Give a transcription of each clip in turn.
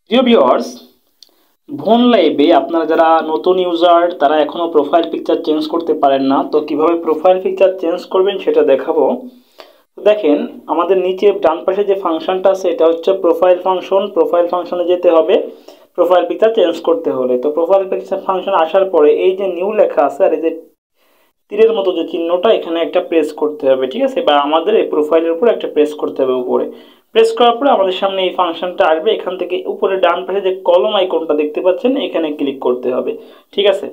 প্রিয় ভিউয়ার্স, ভোন লাইভে আপনারা যারা নতুন ইউজার তারা এখনো প্রোফাইল পিকচার চেঞ্জ করতে পারেন না, তো কিভাবে প্রোফাইল পিকচার চেঞ্জ করবেন সেটা দেখাবো। দেখেন, আমাদের নিচে ডান পাশে যে ফাংশনটা আছে এটা হচ্ছে প্রোফাইল ফাংশন। প্রোফাইল ফাংশনে যেতে হবে প্রোফাইল পিকচার চেঞ্জ করতে হলে। তো প্রোফাইল পিকচার ফাংশন আসার পরে এই যে নিউ লেখা আছে আর এই যে তীরের মতো যে চিহ্নটা, এখানে একটা প্রেস করতে হবে, ঠিক আছে? বা আমাদের এই প্রোফাইলের উপর একটা প্রেস করতে হবে উপরে। প্রেস করার পরে আমাদের সামনে এই ফাংশনটা আসবে। এখান থেকে উপরে ডান পাশে যে কলম আইকনটা দেখতে পাচ্ছেন এখানে ক্লিক করতে হবে, ঠিক আছে?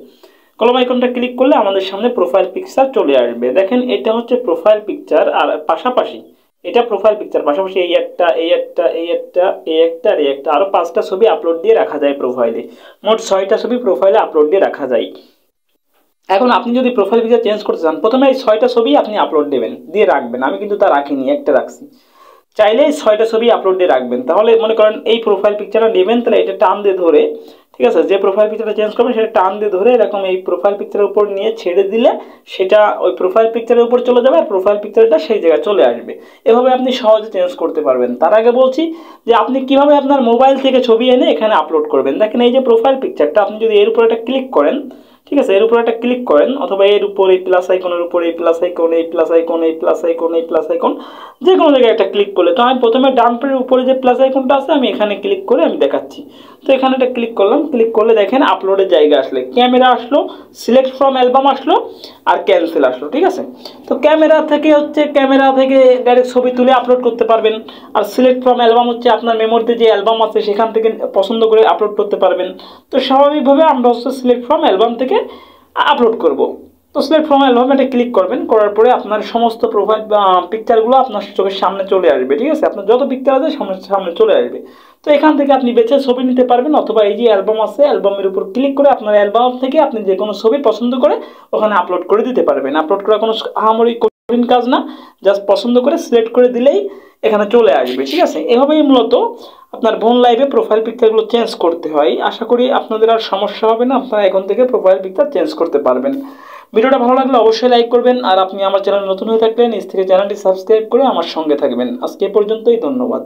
কলম আইকনটা ক্লিক করলে আমাদের সামনে প্রোফাইল পিকচার চলে আসবে। দেখেন, এটা হচ্ছে প্রোফাইল পিকচার, আর পাশাপাশি এটা প্রোফাইল পিকচার পাশাপাশি এই একটা এই একটা এই একটা এই একটা আর এই একটা আরো 5টা ছবি আপলোড দিয়ে রাখা যায় প্রোফাইলে। মোট 6টা ছবি প্রোফাইলে আপলোড দিয়ে রাখা যায়। এখন আপনি যদি প্রোফাইল পিকচার চেঞ্জ করতে চান, প্রথমে এই 6টা ছবি আপনি আপলোড দেবেন, দিয়ে রাখবেন। আমি কিন্তু তা রাখিনি, একটা রাখছি। চাইলে এই 6টা ছবি আপলোড দিয়ে রাখবেন। তাহলে মনে করেন এই প্রোফাইল পিকচারটা নেবেন, তাহলে এটা টান দিয়ে ধরে, ঠিক আছে, যে প্রোফাইল পিকচারটা চেঞ্জ করবেন সেটা টান দিয়ে ধরে এরকম এই প্রোফাইল পিকচারের উপর নিয়ে ছেড়ে দিলে সেটা ওই প্রোফাইল পিকচারের উপর চলে যাবে আর প্রোফাইল পিকচারটা সেই জায়গায় চলে আসবে। এভাবে আপনি সহজে চেঞ্জ করতে পারবেন। তার আগে বলছি যে আপনি কিভাবে আপনার মোবাইল থেকে ছবি এনে এখানে আপলোড করবেন। দেখেন, এই যে প্রোফাইল পিকচারটা, আপনি যদি এর উপর একটা ক্লিক করেন, ঠিক আছে, এর উপর একটা ক্লিক করেন, অথবা এর উপর এই প্লাস আইকনের উপর এই প্লাস আইকন, এই প্লাস আইকন, এই প্লাস আইকন, এই প্লাস আইকন, যে কোনো জায়গায় একটা ক্লিক করলে, তো আমি প্রথমে ডান পাশের উপরে যে প্লাস আইকনটা আছে আমি এখানে ক্লিক করে আমি দেখাচ্ছি। তো এখানে একটা ক্লিক করলাম, ক্লিক করলে দেখেন আপলোডের জায়গা আসলে ক্যামেরা আসলো, সিলেক্ট ফ্রম অ্যালবাম আসলো, আর ক্যান্সেল আসলো, ঠিক আছে? তো ক্যামেরা থেকে ডাইরেক্ট ছবি তুলে আপলোড করতে পারবেন। আর সিলেক্ট ফ্রম অ্যালবাম হচ্ছে আপনার মেমোরিতে যে অ্যালবাম আছে সেখান থেকে পছন্দ করে আপলোড করতে পারবেন। তো স্বাভাবিকভাবে আমরা হচ্ছে সিলেক্ট ফ্রম অ্যালবাম থেকে আপলোড করব। তো সিলেক্ট ফ্রম অ্যালবাম এটা ক্লিক করবেন, করার পরে আপনার সমস্ত প্রোফাইল পিকচারগুলো আপনার চোখের সামনে চলে আসবে, ঠিক আছে? আপনার যত পিকচার আছে সামনে চলে আসবে। তো এখান থেকে আপনি বেছে ছবি নিতে পারবেন, অথবা এই যে অ্যালবাম আছে অ্যালবামের উপর ক্লিক করে আপনার অ্যালবাম থেকে আপনি যে কোনো ছবি পছন্দ করে ওখানে আপলোড করে দিতে পারবেন। আপলোড করা কোনো আহামরি কঠিন কাজ না, জাস্ট পছন্দ করে সিলেক্ট করে দিলেই এখানে চলে আসবে, ঠিক আছে? এভাবেই মূলত আপনার ভোন লাইভে প্রোফাইল পিকচারগুলো চেঞ্জ করতে হয়। আশা করি আপনাদের আর সমস্যা হবে না, আপনারা এখন থেকে প্রোফাইল পিকচার চেঞ্জ করতে পারবেন। ভিডিওটা ভালো লাগলে অবশ্যই লাইক করবেন, আর আপনি আমার চ্যানেল নতুন হয়ে থাকলে নিজ থেকে চ্যানেলটি সাবস্ক্রাইব করে আমার সঙ্গে থাকবেন। আজকে এ পর্যন্তই, ধন্যবাদ।